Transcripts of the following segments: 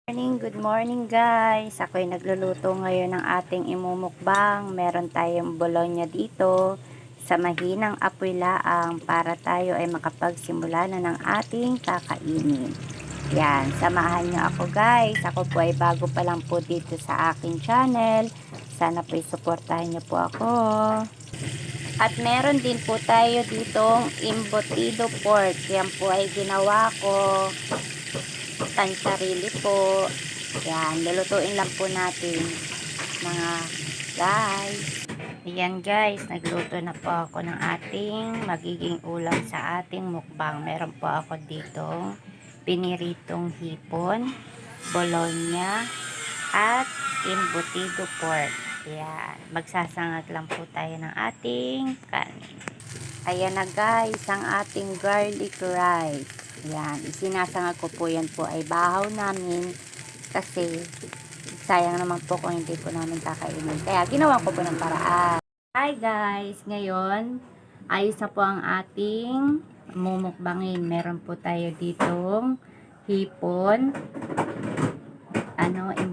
Good morning guys. Ako'y nagluluto ngayon ng ating imumukbang. Meron tayong bologna dito sa mahinang apoy laang para tayo ay makapagsimula na ng ating kakainin. Yan, samahan nyo ako guys. Ako po ay bago pa lang po dito sa aking channel. Sana po suportahan nyo po ako. At meron din po tayo ditong embutido pork. Yan po ay ginawa ko sarili po. Yan, lulutuin lang po natin mga guys. Ayan guys, nagluto na po ako ng ating magiging ulam sa ating mukbang. Meron po ako dito piniritong hipon, bologna, at embutido pork. Ayan, magsasangag lang po tayo ng ating kanin. Ayan na guys, ang ating garlic rice. Yan, isinasangag ko po yan po ay bahaw namin kasi sayang naman po kung hindi po namin kakainin. Kaya ginawa ko po ng paraan. Hi guys, ngayon ayos na po ang ating mumukbangin. Meron po tayo ditong hipon,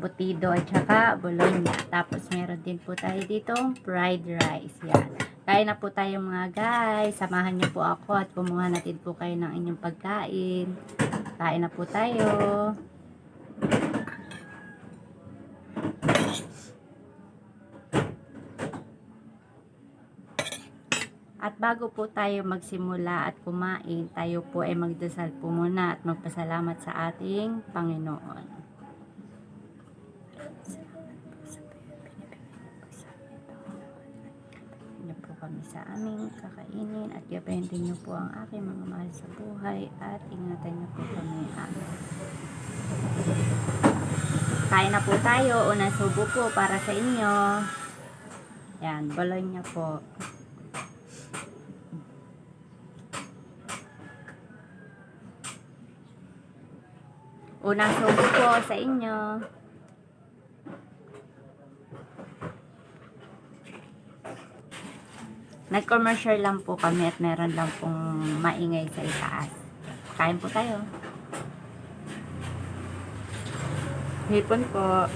embutido at saka bologna. Tapos meron din po tayo ditong fried rice. Yan. Kain na po tayo mga guys. Samahan niyo po ako at kumuha natin po kayo ng inyong pagkain. Kain na po tayo. At bago po tayo magsimula at kumain, tayo po ay magdasal po muna at magpasalamat sa ating Panginoon. Kami sa aming kakainin at gabayan din niyo po ang aking mga mahal sa buhay at ingatan niyo po kami. Kain na po tayo. Unang subo po para sa inyo. Yan, bologna po. Unang subo po sa inyo. Nag-commercial lang po kami at meron lang pong maingay sa itaas. Kain po tayo. Hipon po.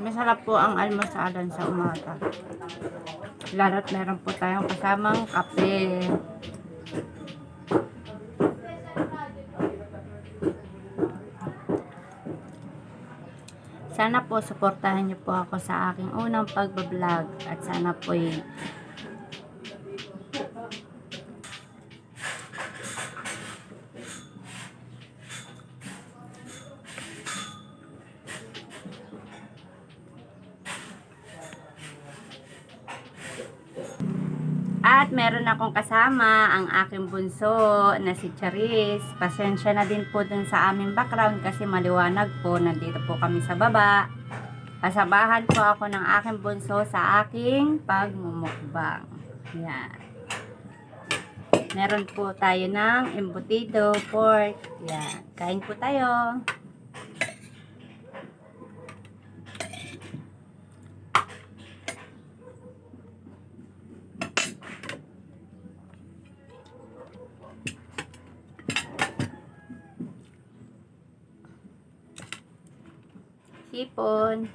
Masarap po ang almusalan sa umaga. Lalo't meron po tayong kasamang kape. Sana po suportahan niyo po ako sa aking unang pagbablog at sana po at meron akong kasama ang aking bunso na si Charis. Pasensya na din po dun sa aming background kasi maliwanag po. Nandito po kami sa baba. Kasabahan po ako ng aking bunso sa aking pagmumukbang. Yan. Meron po tayo ng embutido pork. Yan. Kain po tayo. Hipon.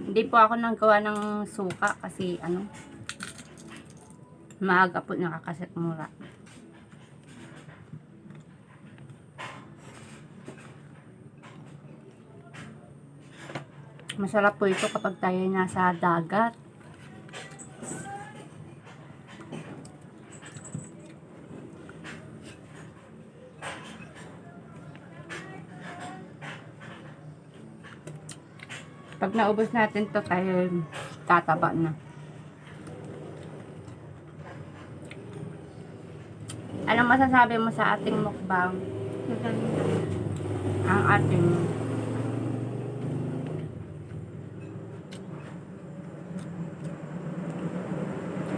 Hindi po ako nanggawa ng suka kasi maaga po nakakasikmura. Masarap po ito kapag tayo nasa dagat. Pag naubos natin to tayo tataba na. Anong masasabi mo sa ating mukbang? Ang ating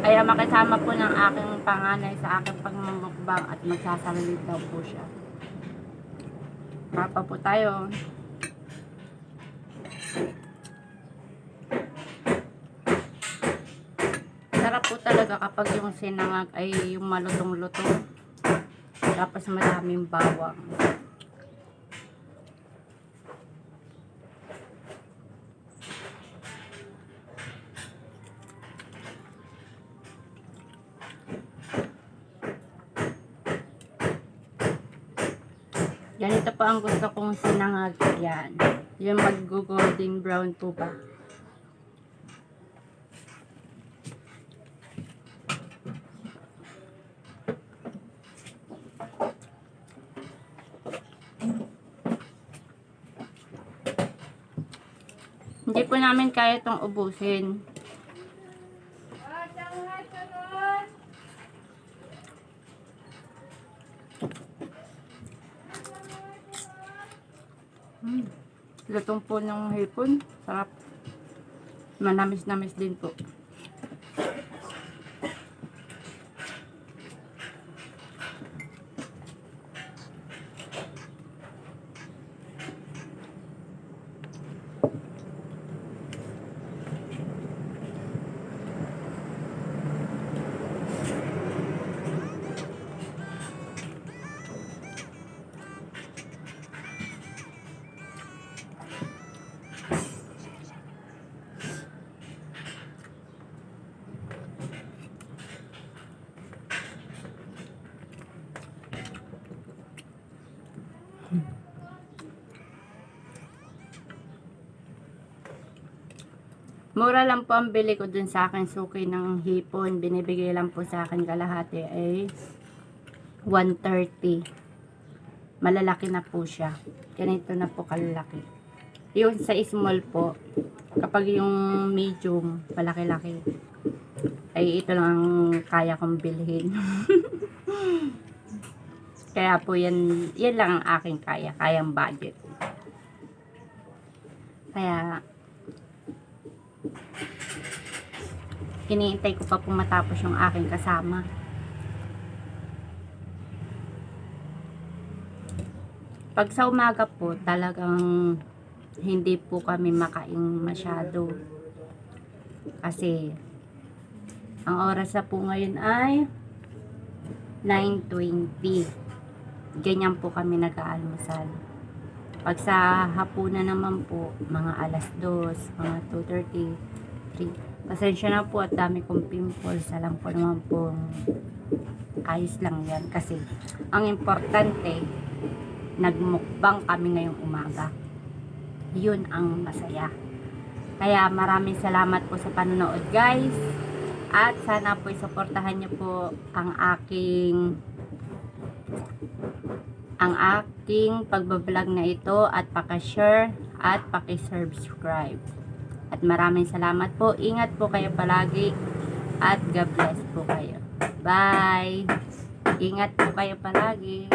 Kaya makisama po ng aking panganay sa aking pagmumukbang at magsasalit daw po siya. Papa po tayo. Sarap po talaga kapag yung sinangag ay yung malutong-lutong. Tapos maraming bawang. Ganito pa ang gusto kong sinangag. Yan. Yung mag-golden brown po ba. Hindi po namin kaya itong ubusin. Lutong po ng hipon. Sarap. Manamis-namis din po. Mura lang po ang bili ko dun sa akin suki ng hipon. Binibigay lang po sa akin kalahati ay 130. Malalaki na po siya. Ganito na po kalalaki. Yung sa small po, kapag yung medium, palaki-laki, ay ito lang ang kaya kong bilhin. Kaya po yan lang ang aking kayang budget. Kaya hinihintay ko pa po matapos yung aking kasama. Pag sa umaga po, talagang hindi po kami makain masyado. Kasi ang oras na po ngayon ay 9:20. Ganyan po kami nag-aalmusal. Pag sa hapunan naman po, mga alas 2, mga 2:30, 3. Pasensya na po at dami kong pimples. Alam ko naman po, ayos lang yan. Kasi ang importante, nagmukbang kami ngayong umaga. Yun ang masaya. Kaya maraming salamat po sa panonood, guys. At sana po isuportahan niyo po ang aking pagbablog na ito at paka-share at paki-subscribe. At maraming salamat po. Ingat po kayo palagi at God bless po kayo. Bye! Ingat po kayo palagi.